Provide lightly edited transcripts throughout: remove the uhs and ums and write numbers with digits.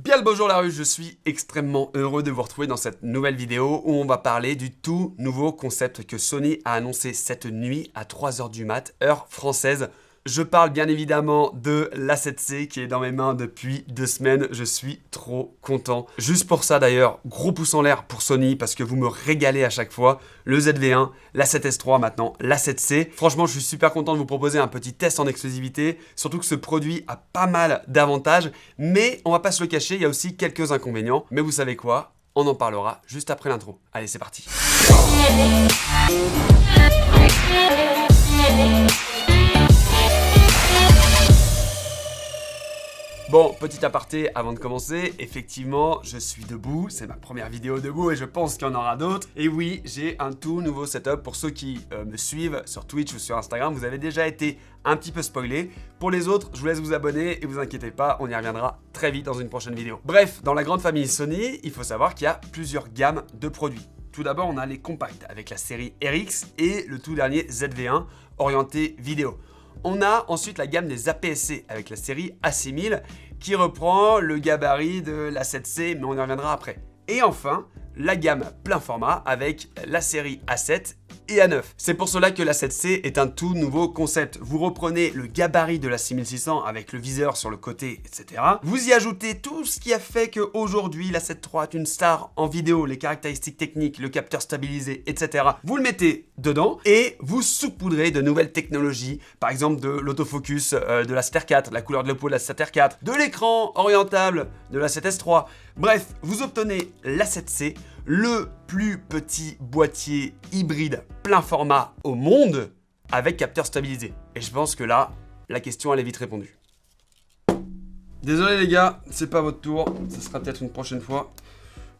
Bien le bonjour la rue, je suis extrêmement heureux de vous retrouver dans cette nouvelle vidéo où on va parler du tout nouveau concept que Sony a annoncé cette nuit à 3h du mat, heure française. Je parle bien évidemment de l'A7C qui est dans mes mains depuis 2 semaines, je suis trop content. Juste pour ça d'ailleurs, gros pouce en l'air pour Sony parce que vous me régalez à chaque fois. Le ZV1, l'A7S3 maintenant, l'A7C. Franchement, je suis super content de vous proposer un petit test en exclusivité, surtout que ce produit a pas mal d'avantages, mais on va pas se le cacher, il y a aussi quelques inconvénients. Mais vous savez quoi ? On en parlera juste après l'intro. Allez, c'est parti. Bon, petit aparté avant de commencer, effectivement, je suis debout, c'est ma première vidéo debout et je pense qu'il y en aura d'autres. Et oui, j'ai un tout nouveau setup. Pour ceux qui me suivent sur Twitch ou sur Instagram, vous avez déjà été un petit peu spoilé. Pour les autres, je vous laisse vous abonner et vous inquiétez pas, on y reviendra très vite dans une prochaine vidéo. Bref, dans la grande famille Sony, il faut savoir qu'il y a plusieurs gammes de produits. Tout d'abord, on a les compacts avec la série RX et le tout dernier ZV1 orienté vidéo. On a ensuite la gamme des APS-C avec la série A6000 qui reprend le gabarit de la 7C, mais on y reviendra après. Et enfin, la gamme plein format avec la série A7 et A9. C'est pour cela que la 7C est un tout nouveau concept. Vous reprenez le gabarit de la 6600 avec le viseur sur le côté, etc. Vous y ajoutez tout ce qui a fait qu'aujourd'hui la 7 III est une star en vidéo, les caractéristiques techniques, le capteur stabilisé, etc. Vous le mettez dedans et vous saupoudrez de nouvelles technologies, par exemple de l'autofocus de la 7R 4, la couleur de la peau de la 7R 4, de l'écran orientable de la 7S III. Bref, vous obtenez la 7C, le plus petit boîtier hybride plein format au monde avec capteur stabilisé. Et je pense que là, la question elle est vite répondue. Désolé les gars, c'est pas votre tour, ça sera peut-être une prochaine fois.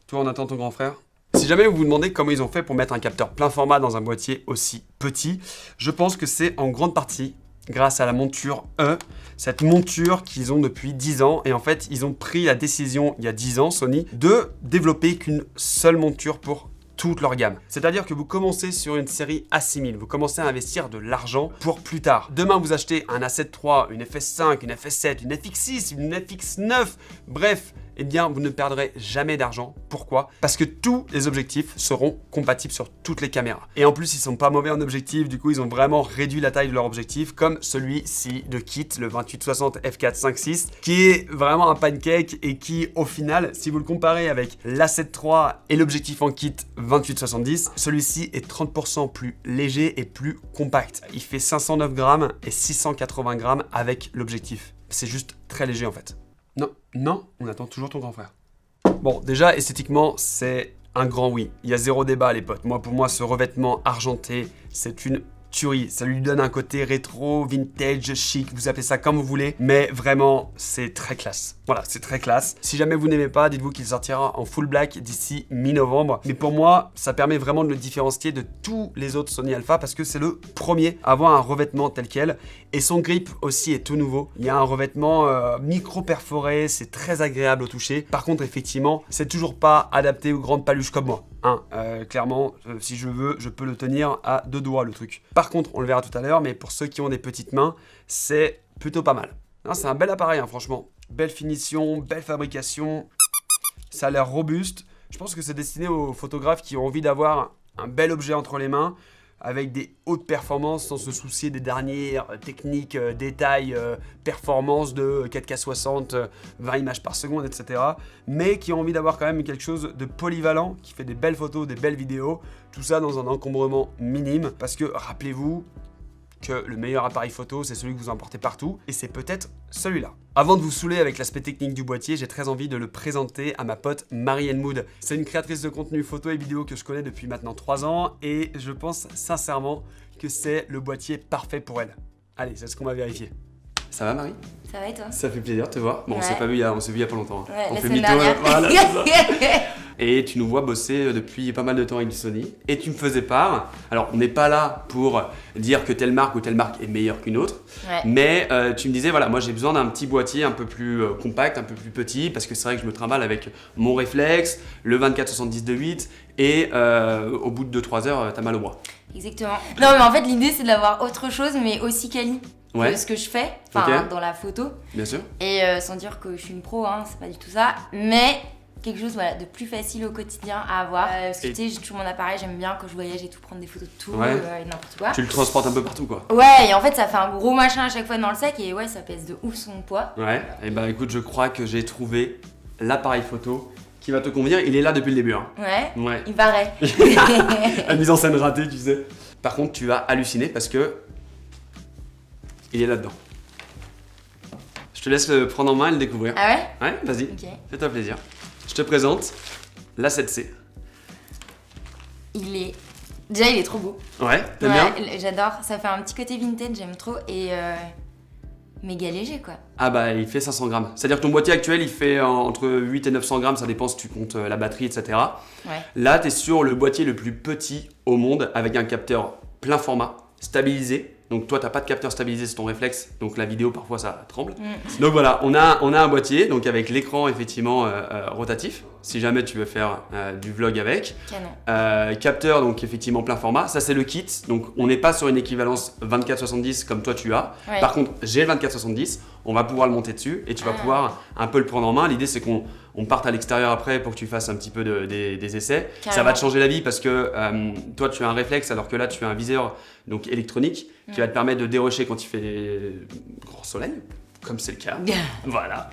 Toi on attend ton grand frère. Si jamais vous vous demandez comment ils ont fait pour mettre un capteur plein format dans un boîtier aussi petit, je pense que c'est en grande partie grâce à la monture E, cette monture qu'ils ont depuis 10 ans. Et en fait, ils ont pris la décision, il y a 10 ans, Sony, de développer qu'une seule monture pour toute leur gamme. C'est-à-dire que vous commencez sur une série A6000, vous commencez à investir de l'argent pour plus tard. Demain, vous achetez un A7 III, une FS5, une FS7, une FX6, une FX9, bref, eh bien, vous ne perdrez jamais d'argent. Pourquoi ? Parce que tous les objectifs seront compatibles sur toutes les caméras. Et en plus, ils sont pas mauvais en objectif, du coup, ils ont vraiment réduit la taille de leur objectif, comme celui-ci de kit, le 28-60 f4.5.6, qui est vraiment un pancake et qui, au final, si vous le comparez avec l'A7 III et l'objectif en kit 28-70, celui-ci est 30% plus léger et plus compact. Il fait 509 grammes et 680 grammes avec l'objectif. C'est juste très léger en fait. Non, on attend toujours ton grand frère. Bon, déjà, esthétiquement, c'est un grand oui. Il y a zéro débat, les potes. Pour moi, ce revêtement argenté, c'est une tuerie. Ça lui donne un côté rétro, vintage, chic, vous appelez ça comme vous voulez. Mais vraiment, c'est très classe. Voilà, c'est très classe. Si jamais vous n'aimez pas, dites-vous qu'il sortira en full black d'ici mi-novembre. Mais pour moi, ça permet vraiment de le différencier de tous les autres Sony Alpha parce que c'est le premier à avoir un revêtement tel quel. Et son grip aussi est tout nouveau. Il y a un revêtement micro-perforé, c'est très agréable au toucher. Par contre, effectivement, c'est toujours pas adapté aux grandes paluches comme moi. Clairement, si je veux, je peux le tenir à 2 doigts le truc. Par contre, on le verra tout à l'heure, mais pour ceux qui ont des petites mains, c'est plutôt pas mal. C'est un bel appareil, franchement. Belle finition, belle fabrication. Ça a l'air robuste. Je pense que c'est destiné aux photographes qui ont envie d'avoir un bel objet entre les mains, avec des hautes performances sans se soucier des dernières techniques, détails, performances de 4K 60, 20 images par seconde, etc. Mais qui ont envie d'avoir quand même quelque chose de polyvalent, qui fait des belles photos, des belles vidéos, tout ça dans un encombrement minime. Parce que rappelez-vous que le meilleur appareil photo, c'est celui que vous emportez partout, et c'est peut-être celui-là. Avant de vous saouler avec l'aspect technique du boîtier, j'ai très envie de le présenter à ma pote Marianne Mood. C'est une créatrice de contenu photo et vidéo que je connais depuis maintenant 3 ans, et je pense sincèrement que c'est le boîtier parfait pour elle. Allez, c'est ce qu'on va vérifier. Ça va Marie ? Ça va et toi ? Ça fait plaisir de te voir. Bon, ouais. on s'est vu il y a pas longtemps. Hein. Ouais, on la fait semaine mytho, dernière. Voilà, c'est ça. Et tu nous vois bosser depuis pas mal de temps avec du Sony. Et tu me faisais part. Alors, on n'est pas là pour dire que telle marque ou telle marque est meilleure qu'une autre. Ouais. Mais tu me disais, voilà, moi j'ai besoin d'un petit boîtier un peu plus compact, un peu plus petit. Parce que c'est vrai que je me trimballe avec mon réflexe, le 24-70 de 8. Et au bout de 2-3 heures, t'as mal au bras. Exactement. Non, mais en fait, l'idée, c'est d'avoir autre chose, mais aussi quali. de ce que je fais, dans la photo. Bien sûr. Et sans dire que je suis une pro, hein, c'est pas du tout ça. Mais quelque chose de plus facile au quotidien à avoir. Parce que tu sais, j'ai toujours mon appareil, j'aime bien quand je voyage et tout, prendre des photos de tout et n'importe quoi. Tu le transportes un peu partout quoi. Ouais, et en fait ça fait un gros machin à chaque fois dans le sac et ouais, ça pèse de ouf son poids. Ouais, et bah écoute, je crois que j'ai trouvé l'appareil photo qui va te convenir. Il est là depuis le début. Hein. Ouais, il paraît. La mise en scène ratée, tu sais. Par contre, tu vas halluciner parce que il est là-dedans. Je te laisse le prendre en main et le découvrir. Ah ouais? Ouais, vas-y. Ok. Fais-toi plaisir. Je te présente la 7C. Il est trop beau. Ouais, t'aimes bien? J'adore. Ça fait un petit côté vintage, j'aime trop. Et méga léger quoi. Ah bah il fait 500 grammes. C'est-à-dire que ton boîtier actuel il fait entre 8 et 900 grammes, ça dépend si tu comptes la batterie, etc. Ouais. Là, tu es sur le boîtier le plus petit au monde avec un capteur plein format, stabilisé. Donc toi, t'as pas de capteur stabilisé, c'est ton réflexe. Donc la vidéo, parfois, ça tremble. Donc voilà, on a un boîtier donc avec l'écran effectivement rotatif. Si jamais tu veux faire du vlog avec. Canon. Capteur donc effectivement plein format. Ça c'est le kit. Donc on n'est pas sur une équivalence 24-70 comme toi tu as. Ouais. Par contre, j'ai le 24-70. On va pouvoir le monter dessus et tu vas pouvoir un peu le prendre en main. L'idée c'est qu'on parte à l'extérieur après pour que tu fasses un petit peu des essais. Carrément. Ça va te changer la vie parce que toi tu as un réflexe alors que là tu as un viseur donc électronique qui va te permettre de dérocher quand il fait grand soleil, comme c'est le cas. Voilà.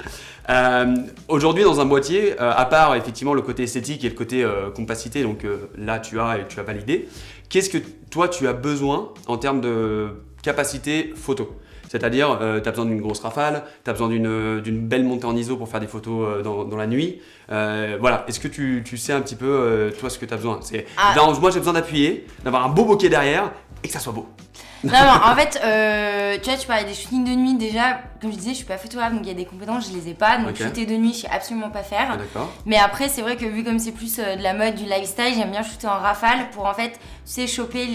Aujourd'hui dans un boîtier, à part effectivement le côté esthétique et le côté compacité, donc là tu as validé, qu'est-ce que toi tu as besoin en termes de capacité photo? C'est-à-dire, tu as besoin d'une grosse rafale, tu as besoin d'une belle montée en ISO pour faire des photos dans la nuit. Voilà, est-ce que tu sais un petit peu, toi, ce que tu as besoin? Moi, j'ai besoin d'appuyer, d'avoir un beau bokeh derrière et que ça soit beau. Non, en fait, tu vois, tu parlais des shootings de nuit déjà. Comme je disais, je suis pas photographe, donc il y a des compétences, je les ai pas. Donc shooter de nuit, je sais absolument pas faire. Ah, d'accord. Mais après, c'est vrai que vu comme c'est plus de la mode, du lifestyle, j'aime bien shooter en rafale pour en fait, tu sais, choper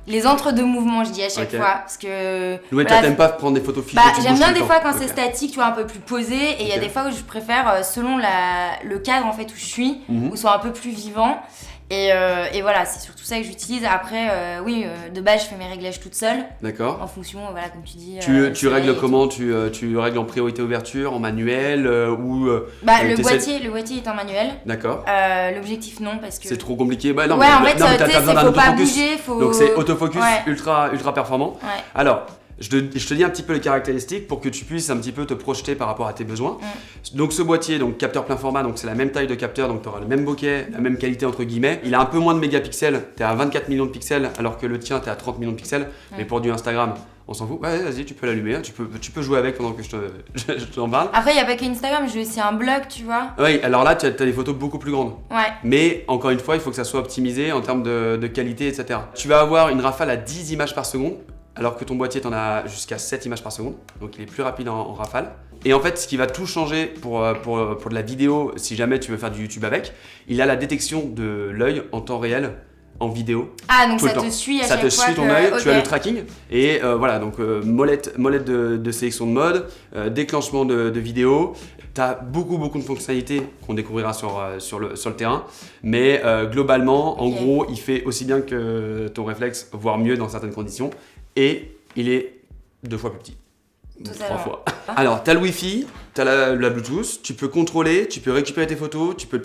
les entre-deux mouvements, je dis à chaque fois. Parce que. Ouais, toi, t'aimes pas prendre des photos fixes. J'aime bien des fois quand c'est statique, tu vois, un peu plus posé. Et il y a des fois où je préfère, selon le cadre en fait où je suis, où soit un peu plus vivant. Et voilà, c'est surtout ça que j'utilise. Après, de base, je fais mes réglages toute seule. D'accord. En fonction, voilà, comme tu dis. Tu règles comment? Tu règles en priorité ouverture, en manuel ou le boîtier est en manuel. D'accord. L'objectif non parce que. C'est trop compliqué. Bah, non, ouais, en fait, t'as besoin d'un faut pas autofocus. bouger, Donc c'est autofocus ultra performant. Ouais. Alors. Je te dis un petit peu les caractéristiques pour que tu puisses un petit peu te projeter par rapport à tes besoins. Donc ce boîtier, donc capteur plein format, donc c'est la même taille de capteur, donc tu auras le même bokeh, la même qualité entre guillemets. Il a un peu moins de mégapixels, tu es à 24 millions de pixels alors que le tien tu es à 30 millions de pixels. Mais pour du Instagram, on s'en fout. Ouais, vas-y, tu peux l'allumer, hein. tu peux jouer avec pendant que je t'en parle. Après, il n'y a pas qu'Instagram, j'ai aussi un blog, tu vois. Oui, alors là, tu as des photos beaucoup plus grandes. Ouais. Mais encore une fois, il faut que ça soit optimisé en termes de qualité, etc. Tu vas avoir une rafale à 10 images par seconde. Alors que ton boîtier, t'en as jusqu'à 7 images par seconde, donc il est plus rapide en rafale. Et en fait, ce qui va tout changer pour de la vidéo, si jamais tu veux faire du YouTube avec, il a la détection de l'œil en temps réel, en vidéo. Ah, donc ça te suit à chaque fois. Ça te suit ton œil, tu as le tracking. Et voilà, donc molette de sélection de mode, déclenchement de vidéo. Tu as beaucoup de fonctionnalités qu'on découvrira sur le terrain. Mais globalement, en gros, il fait aussi bien que ton réflexe, voire mieux dans certaines conditions. Et il est 2 fois plus petit. 3 fois. Alors, tu as le Wi-Fi, tu as la Bluetooth, tu peux contrôler, tu peux récupérer tes photos, tu peux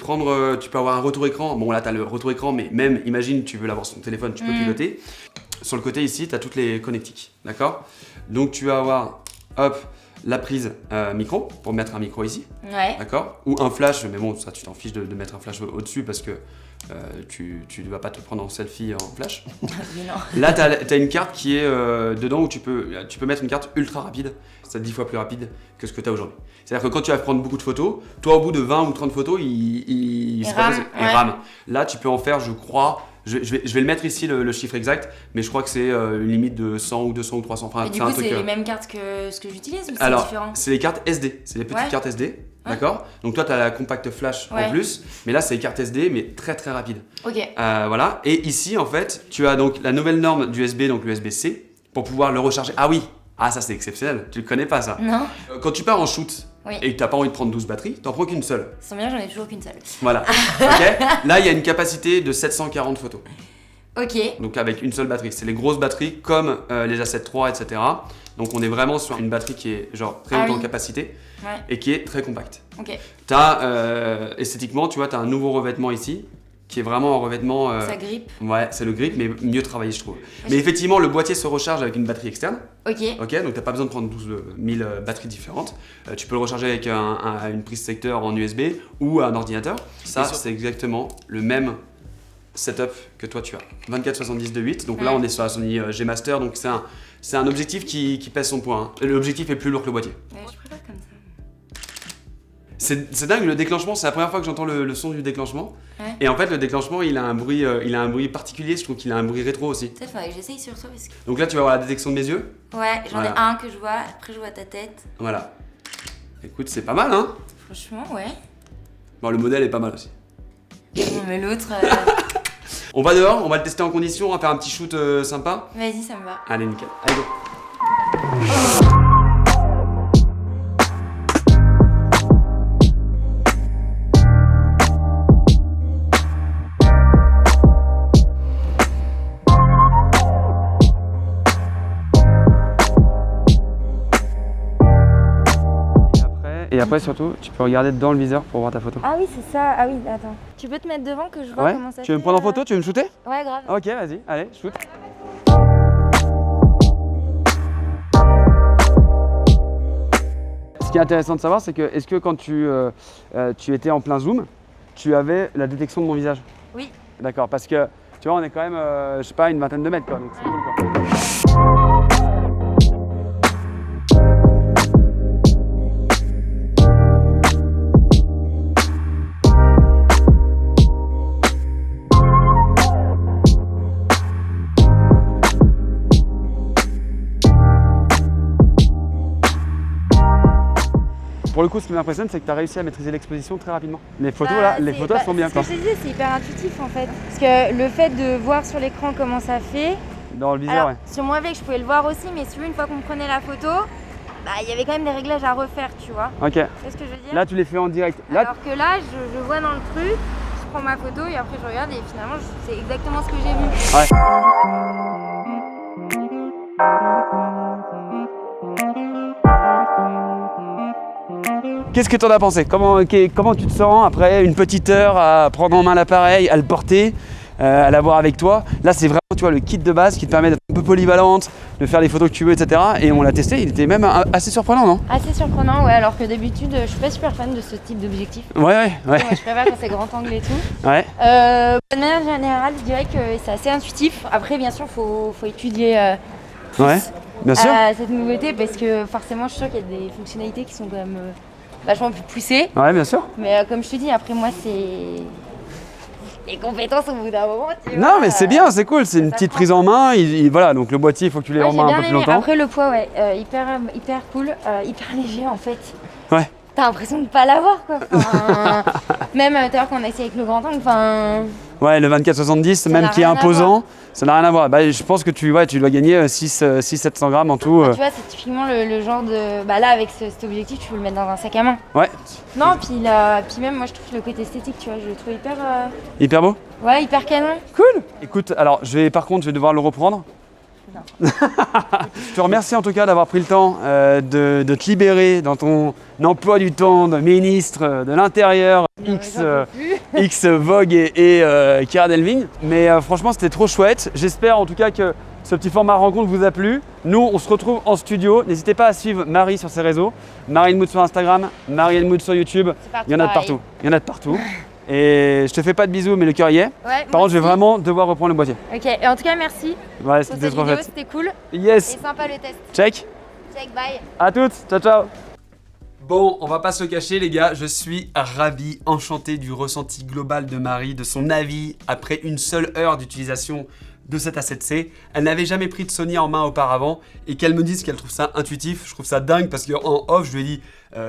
avoir un retour écran. Bon, là, tu as le retour écran, mais même, imagine, tu veux l'avoir sur ton téléphone, tu peux piloter. Sur le côté ici, tu as toutes les connectiques, d'accord? Donc, tu vas avoir, la prise micro, pour mettre un micro ici, d'accord? Ou un flash, mais bon, ça, tu t'en fiches de mettre un flash au-dessus parce que tu ne vas pas te prendre en selfie en flash. Mais non. Là, tu as une carte qui est dedans où tu peux mettre une carte ultra rapide. C'est 10 fois plus rapide que ce que tu as aujourd'hui. C'est-à-dire que quand tu vas prendre beaucoup de photos, toi, au bout de 20 ou 30 photos, il rame. Là, tu peux en faire, je crois, je vais le mettre ici, le chiffre exact, mais je crois que c'est une limite de 100 ou 200 ou 300. Enfin, et du coup, c'est les mêmes cartes que ce que j'utilise ou c'est alors, différent? c'est les cartes SD, c'est les petites cartes SD. D'accord. Donc toi, tu as la compact flash en plus, mais là, c'est les cartes SD, mais très très rapide. Ok. Voilà. Et ici, en fait, tu as donc la nouvelle norme d'USB, donc l'USB-C, pour pouvoir le recharger. Ah oui. Ah, ça c'est exceptionnel. Tu le connais pas ça? Non. Quand tu pars en shoot et que tu n'as pas envie de prendre 12 batteries, tu n'en prends qu'une seule. Sans bien, j'en ai toujours qu'une seule. Voilà. Ok. Là, il y a une capacité de 740 photos. Ok. Donc avec une seule batterie. C'est les grosses batteries comme les A7 III, etc. Donc on est vraiment sur une batterie qui est genre très haute en capacité et qui est très compacte. Ok. Esthétiquement, tu vois, tu as un nouveau revêtement ici qui est vraiment un revêtement... Ça grippe. Ouais, c'est le grip, mais mieux travaillé, je trouve. Mais effectivement, le boîtier se recharge avec une batterie externe. Ok, donc t'as pas besoin de prendre 12 000 batteries différentes. Tu peux le recharger avec une prise secteur en USB ou un ordinateur. Ça, c'est exactement le même setup que toi tu as. 24-70 de 8, donc là on est sur la Sony G Master, donc c'est un objectif qui pèse son poids. Hein. L'objectif est plus lourd que le boîtier. Ouais, je préfère comme ça. C'est dingue, le déclenchement, c'est la première fois que j'entends le son du déclenchement. Ouais. Et en fait, le déclenchement, il a un bruit particulier, je trouve qu'il a un bruit rétro aussi. Peut-être faudrait que j'essaye sur toi parce que... Donc là, tu vas voir la détection de mes yeux. Ouais, j'en ai un que je vois, après je vois ta tête. Voilà. Écoute, c'est pas mal, hein? Franchement, ouais. Bon, le modèle est pas mal aussi. Non, mais l'autre... On va dehors, on va le tester en condition, on va faire un petit shoot sympa. Vas-y, ça me va. Allez, nickel. Allez, go. Et après, surtout, tu peux regarder dans le viseur pour voir ta photo. Ah oui, c'est ça. Ah oui, attends. Tu peux te mettre devant que je vois comment ça fait. Tu veux me prendre en photo? Tu veux me shooter? Ouais, grave. Ok, vas-y, allez, shoot. Ce qui est intéressant de savoir, c'est que est-ce que quand tu étais en plein zoom, tu avais la détection de mon visage? Oui. D'accord, parce que tu vois, on est quand même, je sais pas, une vingtaine de mètres, quoi, donc c'est cool, quoi. Pour le coup, ce qui m'impressionne, c'est que tu as réussi à maîtriser l'exposition très rapidement. Les photos, les photos sont bien. Ce que je te disais, c'est hyper intuitif en fait. Parce que le fait de voir sur l'écran comment ça fait. Dans le viseur, ouais. Sur mon avec, je pouvais le voir aussi, mais si une fois qu'on prenait la photo, il y avait quand même des réglages à refaire, tu vois. Ok. Tu vois ce que je veux dire? Là, tu les fais en direct. Alors que là, je vois dans le truc, je prends ma photo et après je regarde et finalement, c'est exactement ce que j'ai vu. Ouais. Qu'est-ce que tu en as pensé? Comment tu te sens après une petite heure à prendre en main l'appareil, à le porter, à l'avoir avec toi? Là, c'est vraiment, tu vois, le kit de base qui te permet d'être un peu polyvalente, de faire les photos que tu veux, etc. Et on l'a testé, il était même assez surprenant, non? Assez surprenant, ouais, alors que d'habitude, je suis pas super fan de ce type d'objectif. Ouais. Moi, je préfère quand c'est grand angle et tout. Ouais. De manière générale, je dirais que c'est assez intuitif. Après, bien sûr, faut étudier Ouais, bien sûr. cette nouveauté parce que forcément, je suis sûre qu'il y a des fonctionnalités qui sont quand même vachement plus poussées. Ouais, bien sûr. Mais comme je te dis, après moi, c'est les compétences au bout d'un moment. Tu Non, vois, mais c'est bien, c'est cool. C'est une petite prise en main. Voilà, donc le boîtier, il faut que tu l'aies en main un peu plus longtemps. Après, le poids, ouais, hyper cool, hyper léger en fait. Ouais. T'as l'impression de pas l'avoir quoi. Enfin, même tout à l'heure qu'on a essayé avec le grand angle, enfin. Ouais, le 24-70, même qui est imposant, ça n'a rien à voir. Bah, je pense que tu dois gagner 600-700 grammes en tout. Tu vois, c'est typiquement le genre de. Bah là, avec cet objectif, tu peux le mettre dans un sac à main. Ouais. Non, puis même, moi, je trouve le côté esthétique, tu vois, je le trouve hyper. Hyper beau? Ouais, hyper canon. Cool. Écoute, alors, par contre, je vais devoir le reprendre. Non. Je te remercie en tout cas d'avoir pris le temps de te libérer dans ton emploi du temps de ministre de l'Intérieur, X Vogue et Cara Delving. Mais franchement, c'était trop chouette. J'espère en tout cas que ce petit format rencontre vous a plu. Nous, on se retrouve en studio. N'hésitez pas à suivre Marie sur ses réseaux. Marie Elmoud sur Instagram, Marie Elmoud sur YouTube. Il y en a de partout. Il y en a de partout. Et je te fais pas de bisous, mais le cœur y est. Ouais, par contre, je vais vraiment devoir reprendre le boîtier. Ok, et en tout cas, merci. Ouais, c'était trop chouette. C'était cool. Yes. Et sympa le test. Check. Check, bye. À toutes. Ciao, ciao. Bon, on va pas se le cacher les gars, je suis ravi, enchanté du ressenti global de Marie, de son avis après une seule heure d'utilisation de cette A7C. Elle n'avait jamais pris de Sony en main auparavant et qu'elle me dise qu'elle trouve ça intuitif, je trouve ça dingue parce qu'en off, je lui ai dit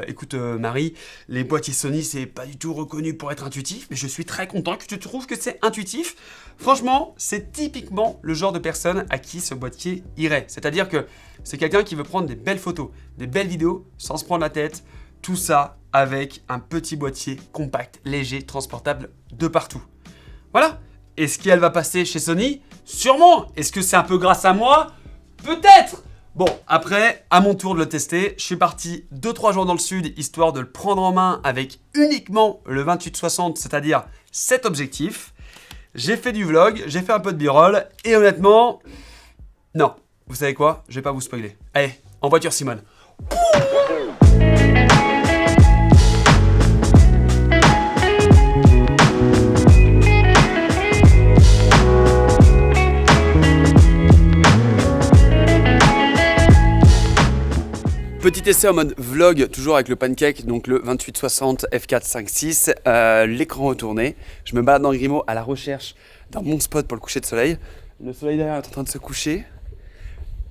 écoute Marie, les boîtiers Sony c'est pas du tout reconnu pour être intuitif, mais je suis très content que tu trouves que c'est intuitif. Franchement, c'est typiquement le genre de personne à qui ce boîtier irait. C'est-à-dire que c'est quelqu'un qui veut prendre des belles photos, des belles vidéos sans se prendre la tête, tout ça avec un petit boîtier compact, léger, transportable de partout. Voilà. Est-ce qu'elle va passer chez Sony? Sûrement. Est-ce que c'est un peu grâce à moi? Peut-être. Bon, après, à mon tour de le tester, je suis parti 2-3 jours dans le sud, histoire de le prendre en main avec uniquement le 28-60, c'est-à-dire cet objectif. J'ai fait du vlog, j'ai fait un peu de b-roll, et honnêtement, non, vous savez quoi, je vais pas vous spoiler. Allez, en voiture Simone. Petit essai en mode vlog, toujours avec le pancake, donc le 28-60 f4.5.6, l'écran retourné. Je me balade dans Grimaud à la recherche d'un bon spot pour le coucher de soleil. Le soleil derrière est en train de se coucher.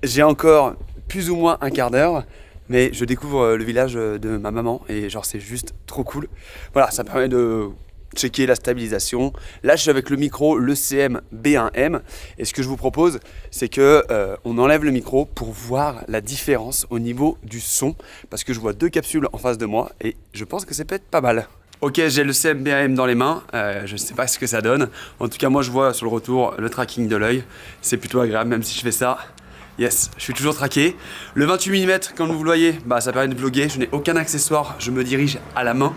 J'ai encore plus ou moins un quart d'heure, mais je découvre le village de ma maman et genre c'est juste trop cool. Voilà, ça permet de checker la stabilisation. Là, je suis avec le micro, le CM B1M. Et ce que je vous propose, c'est que on enlève le micro pour voir la différence au niveau du son. Parce que je vois 2 capsules en face de moi et je pense que c'est peut-être pas mal. Ok, j'ai le CM B1M dans les mains. Je ne sais pas ce que ça donne. En tout cas, moi, je vois sur le retour le tracking de l'œil. C'est plutôt agréable, même si je fais ça. Yes, je suis toujours traqué. Le 28 mm, comme vous le voyez, bah, ça permet de vlogger. Je n'ai aucun accessoire. Je me dirige à la main.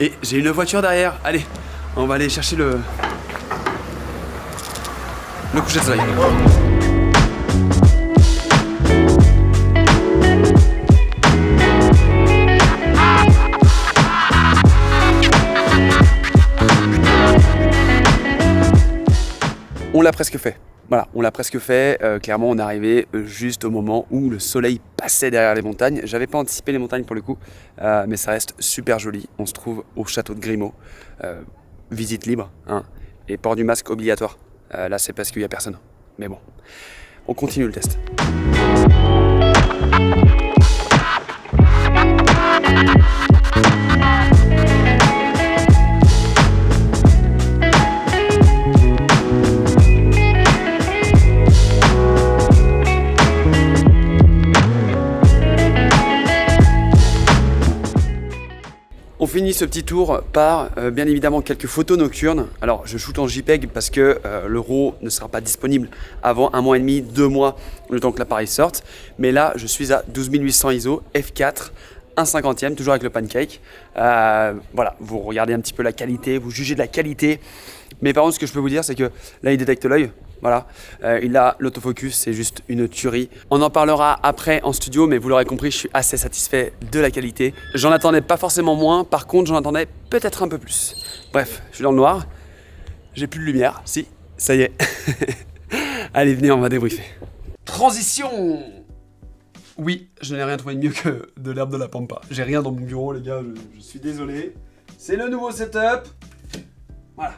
Et j'ai une voiture derrière. Allez, on va aller chercher le coucher de soleil. On l'a presque fait. Voilà, on l'a presque fait. Clairement, on est arrivé juste au moment où le soleil passait derrière les montagnes. J'avais pas anticipé les montagnes pour le coup, mais ça reste super joli. On se trouve au château de Grimaud. Visite libre, hein, et port du masque obligatoire. Là, c'est parce qu'il y a personne. Mais bon, on continue le test. On finit ce petit tour par bien évidemment quelques photos nocturnes. Alors je shoot en JPEG parce que le RAW ne sera pas disponible avant 1 mois et demi, 2 mois, le temps que l'appareil sorte. Mais là je suis à 12800 ISO, f4, 1/50e, toujours avec le pancake. Voilà, vous regardez un petit peu la qualité, vous jugez de la qualité. Mais par contre ce que je peux vous dire c'est que là il détecte l'œil. Voilà, il a l'autofocus, c'est juste une tuerie. On en parlera après en studio, mais vous l'aurez compris, je suis assez satisfait de la qualité. J'en attendais pas forcément moins, par contre j'en attendais peut-être un peu plus. Bref, je suis dans le noir, j'ai plus de lumière, si, ça y est. Allez, venez, on va débriefer. Transition! Oui, je n'ai rien trouvé de mieux que de l'herbe de la pampa. J'ai rien dans mon bureau, les gars, je suis désolé. C'est le nouveau setup. Voilà.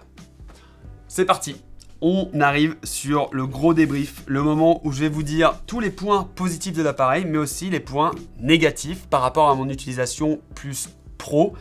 C'est parti. On arrive sur le gros débrief, le moment où je vais vous dire tous les points positifs de l'appareil, mais aussi les points négatifs par rapport à mon utilisation plus pro.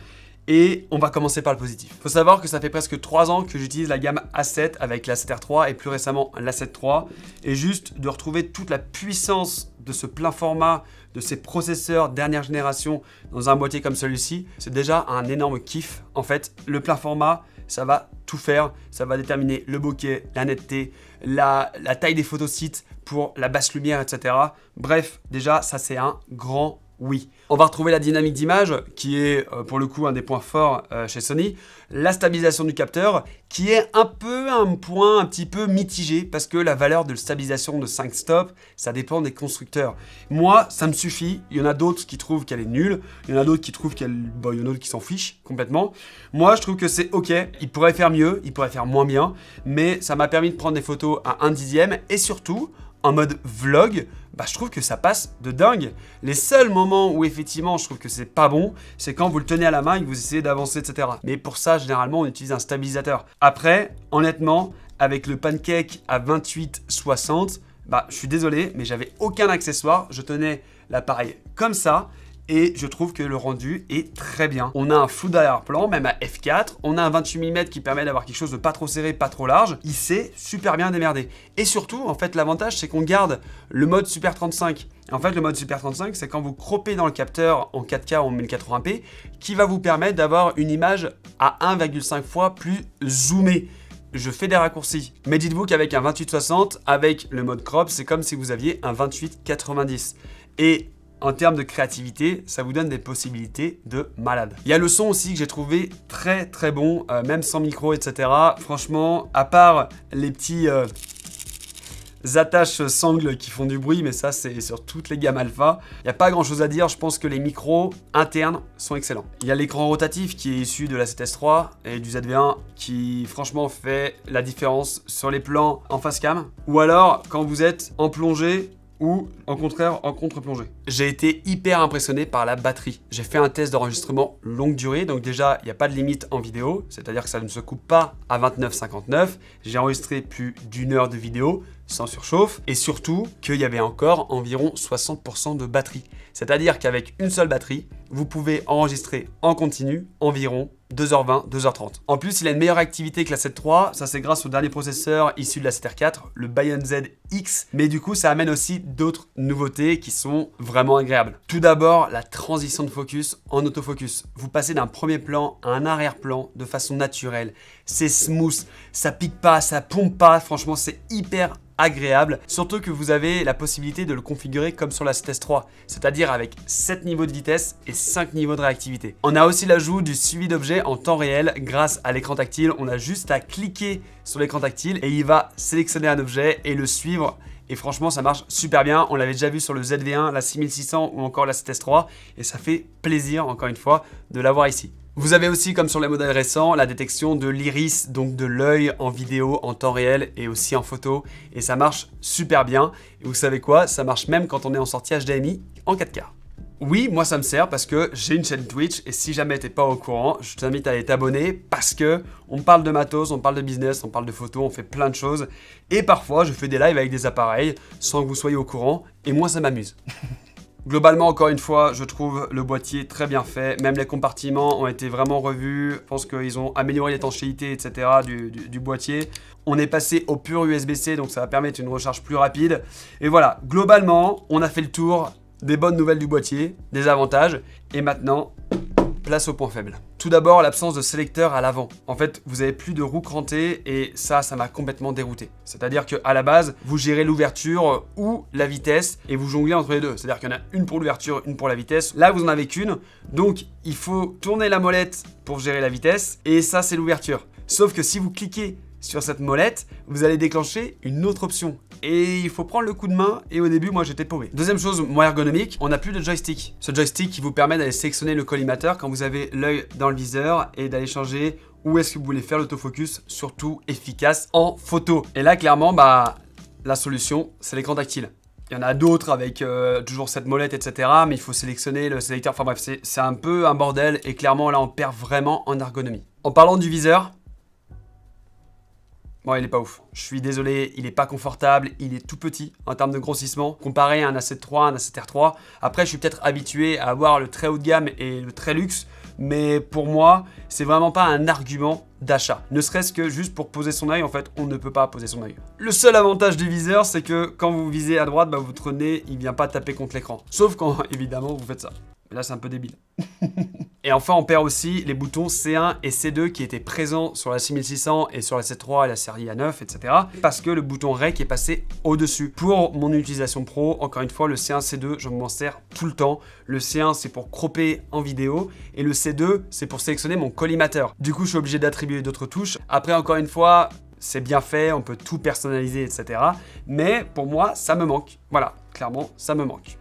Et on va commencer par le positif. Faut savoir que ça fait presque 3 ans que j'utilise la gamme A7 avec l'A7R3 et plus récemment l'A7 III. Et juste de retrouver toute la puissance de ce plein format, de ces processeurs dernière génération dans un boîtier comme celui-ci, c'est déjà un énorme kiff. En fait, le plein format, ça va tout faire, ça va déterminer le bokeh, la netteté, la taille des photosites pour la basse lumière, etc. Bref, déjà, ça c'est un grand oui. On va retrouver la dynamique d'image, qui est pour le coup un des points forts chez Sony, la stabilisation du capteur, qui est un point un petit peu mitigé, parce que la valeur de stabilisation de 5 stops, ça dépend des constructeurs. Moi, ça me suffit, il y en a d'autres qui trouvent qu'elle est nulle, il y en a d'autres qui trouvent qu'elle... Bon, il y en a d'autres qui s'en fichent complètement. Moi, je trouve que c'est ok, il pourrait faire mieux, il pourrait faire moins bien, mais ça m'a permis de prendre des photos à 1/10, et surtout, en mode vlog, bah, je trouve que ça passe de dingue. Les seuls moments où effectivement je trouve que c'est pas bon, c'est quand vous le tenez à la main et que vous essayez d'avancer, etc. Mais pour ça, généralement, on utilise un stabilisateur. Après, honnêtement, avec le pancake à 28-60, bah, je suis désolé, mais j'avais aucun accessoire. Je tenais l'appareil comme ça. Et je trouve que le rendu est très bien. On a un flou d'arrière-plan, même à f4. On a un 28 mm qui permet d'avoir quelque chose de pas trop serré, pas trop large. Il s'est super bien démerdé. Et surtout, en fait, l'avantage, c'est qu'on garde le mode Super 35. En fait, le mode Super 35, c'est quand vous croppez dans le capteur en 4K ou en 1080p, qui va vous permettre d'avoir une image à 1,5 fois plus zoomée. je fais des raccourcis. Mais dites-vous qu'avec un 28-60, avec le mode crop, c'est comme si vous aviez un 28-90. Et en termes de créativité, ça vous donne des possibilités de malade. Il y a le son aussi que j'ai trouvé très très bon, même sans micro, etc. Franchement, à part les petits attaches sangles qui font du bruit, mais ça c'est sur toutes les gammes alpha. Il n'y a pas grand chose à dire, je pense que les micros internes sont excellents. Il y a l'écran rotatif qui est issu de la 7S3 et du ZV1 qui franchement fait la différence sur les plans en face cam. Ou alors quand vous êtes en plongée, ou au contraire en contre-plongée. J'ai été hyper impressionné par la batterie. J'ai fait un test d'enregistrement longue durée, donc déjà il n'y a pas de limite en vidéo, c'est-à-dire que ça ne se coupe pas à 29,59. J'ai enregistré plus d'1 heure de vidéo sans surchauffe, et surtout qu'il y avait encore environ 60% de batterie. C'est-à-dire qu'avec une seule batterie, vous pouvez enregistrer en continu environ 2h20, 2h30. En plus, il a une meilleure activité que la 7.3, ça c'est grâce au dernier processeur issu de la 7R4, le Bion-Z X, mais du coup ça amène aussi d'autres nouveautés qui sont vraiment agréables. Tout d'abord, la transition de focus en autofocus. Vous passez d'un premier plan à un arrière-plan de façon naturelle. C'est smooth, ça pique pas, ça pompe pas, franchement c'est hyper agréable, surtout que vous avez la possibilité de le configurer comme sur la 7S3, c'est-à-dire avec 7 niveaux de vitesse et 5 niveaux de réactivité. On a aussi l'ajout du suivi d'objets en temps réel grâce à l'écran tactile. On a juste à cliquer sur l'écran tactile et il va sélectionner un objet et le suivre. Et franchement, ça marche super bien. On l'avait déjà vu sur le ZV1, la 6600 ou encore la 7S3 et ça fait plaisir, encore une fois, de l'avoir ici. Vous avez aussi, comme sur les modèles récents, la détection de l'iris, donc de l'œil en vidéo, en temps réel et aussi en photo. Et ça marche super bien. Et vous savez quoi? Ça marche même quand on est en sortie HDMI en 4K. Oui, moi ça me sert parce que j'ai une chaîne Twitch et si jamais t'es pas au courant, je t'invite à aller t'abonner parce que on parle de matos, on parle de business, on parle de photos, on fait plein de choses. Et parfois, je fais des lives avec des appareils sans que vous soyez au courant et moi ça m'amuse. Globalement, encore une fois, je trouve le boîtier très bien fait. Même les compartiments ont été vraiment revus. Je pense qu'ils ont amélioré l'étanchéité, etc. du boîtier. On est passé au pur USB-C, donc ça va permettre une recharge plus rapide. Et voilà, globalement, on a fait le tour des bonnes nouvelles du boîtier, des avantages. Et maintenant, place au point faible. Tout d'abord, l'absence de sélecteur à l'avant. En fait, vous avez plus de roue crantée et ça m'a complètement dérouté. C'est-à-dire qu'à la base, vous gérez l'ouverture ou la vitesse et vous jonglez entre les deux. C'est-à-dire qu'il y en a une pour l'ouverture, une pour la vitesse. Là, vous en avez qu'une. Donc, il faut tourner la molette pour gérer la vitesse et ça, c'est l'ouverture. Sauf que si vous cliquez sur cette molette, vous allez déclencher une autre option. Et il faut prendre le coup de main et au début, moi j'étais paumé. Deuxième chose, moins ergonomique, on n'a plus de joystick. Ce joystick qui vous permet d'aller sélectionner le collimateur quand vous avez l'œil dans le viseur et d'aller changer où est-ce que vous voulez faire l'autofocus, surtout efficace en photo. Et là, clairement, la solution, c'est l'écran tactile. Il y en a d'autres avec toujours cette molette, etc. Mais il faut sélectionner le sélecteur. Enfin bref, c'est un peu un bordel et clairement là, on perd vraiment en ergonomie. En parlant du viseur, bon, il est pas ouf. Je suis désolé, il est pas confortable, il est tout petit en termes de grossissement, comparé à un A7 III, un A7 R3. Après, je suis peut-être habitué à avoir le très haut de gamme et le très luxe, mais pour moi, c'est vraiment pas un argument d'achat. Ne serait-ce que juste pour poser son œil, en fait, on ne peut pas poser son œil. Le seul avantage du viseur, c'est que quand vous visez à droite, votre nez, il vient pas taper contre l'écran. Sauf quand, évidemment, vous faites ça. Mais là, c'est un peu débile. Et enfin, on perd aussi les boutons C1 et C2 qui étaient présents sur la 6600 et sur la 7.3 et la série A9, etc. Parce que le bouton REC est passé au-dessus. Pour mon utilisation pro, encore une fois, le C1, C2, je m'en sers tout le temps. Le C1, c'est pour cropper en vidéo et le C2, c'est pour sélectionner mon collimateur. Du coup, je suis obligé d'attribuer d'autres touches. Après, encore une fois, c'est bien fait, on peut tout personnaliser, etc. Mais pour moi, ça me manque. Voilà, clairement, ça me manque.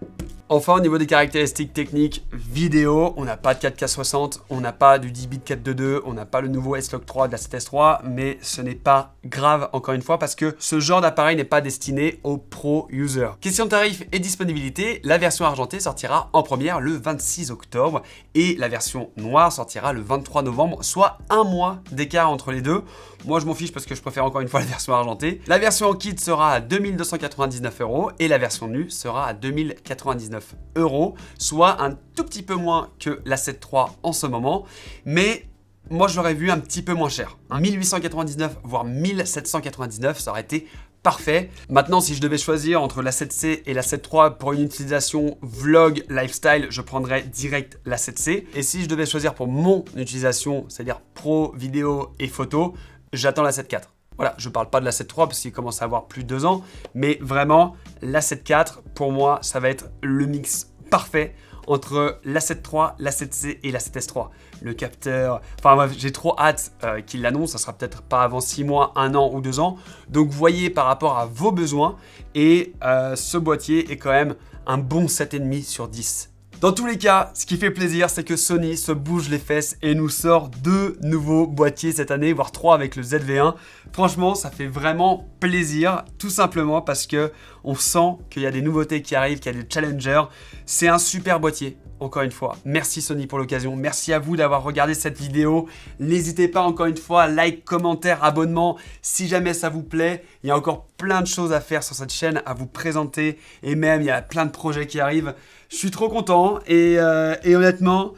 Enfin, au niveau des caractéristiques techniques vidéo, on n'a pas de 4K60, on n'a pas du 10 bits 422, on n'a pas le nouveau S-Log 3 de la 7S3, mais ce n'est pas grave, encore une fois, parce que ce genre d'appareil n'est pas destiné aux pro-users. Question tarif et disponibilité, la version argentée sortira en première le 26 octobre et la version noire sortira le 23 novembre, soit un mois d'écart entre les deux. Moi, je m'en fiche parce que je préfère encore une fois la version argentée. La version en kit sera à 2299 € et la version nue sera à 2099 €, soit un tout petit peu moins que la 7.3 en ce moment, mais moi je l'aurais vu un petit peu moins cher. 1899 voire 1799, ça aurait été parfait. Maintenant, si je devais choisir entre la 7C et la 7.3 pour une utilisation vlog, lifestyle, je prendrais direct la 7C. Et si je devais choisir pour mon utilisation, c'est-à-dire pro, vidéo et photo, j'attends la 7.4. Voilà, je parle pas de l'A7 III parce qu'il commence à avoir plus de 2 ans, mais vraiment, l'A7 IV, pour moi, ça va être le mix parfait entre l'A7 III, l'A7C et l'A7S III. Le capteur... Enfin bref, j'ai trop hâte qu'il l'annonce, ça sera peut-être pas avant 6 mois, 1 an ou 2 ans. Donc voyez par rapport à vos besoins, et ce boîtier est quand même un bon 7,5 sur 10. Dans tous les cas, ce qui fait plaisir, c'est que Sony se bouge les fesses et nous sort 2 nouveaux boîtiers cette année, voire 3 avec le ZV1. Franchement, ça fait vraiment plaisir, tout simplement parce que on sent qu'il y a des nouveautés qui arrivent, qu'il y a des challengers. C'est un super boîtier, encore une fois. Merci Sony pour l'occasion, merci à vous d'avoir regardé cette vidéo. N'hésitez pas encore une fois, like, commentaire, abonnement, si jamais ça vous plaît. Il y a encore plein de choses à faire sur cette chaîne, à vous présenter, et même il y a plein de projets qui arrivent. Je suis trop content et honnêtement,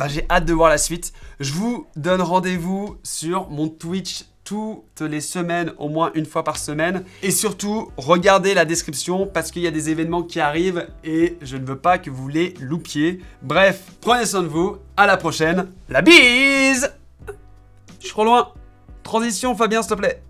j'ai hâte de voir la suite. Je vous donne rendez-vous sur mon Twitch toutes les semaines, au moins une fois par semaine. Et surtout, regardez la description parce qu'il y a des événements qui arrivent et je ne veux pas que vous les loupiez. Bref, prenez soin de vous, à la prochaine, la bise! Je suis trop loin. Transition Fabien, s'il te plaît.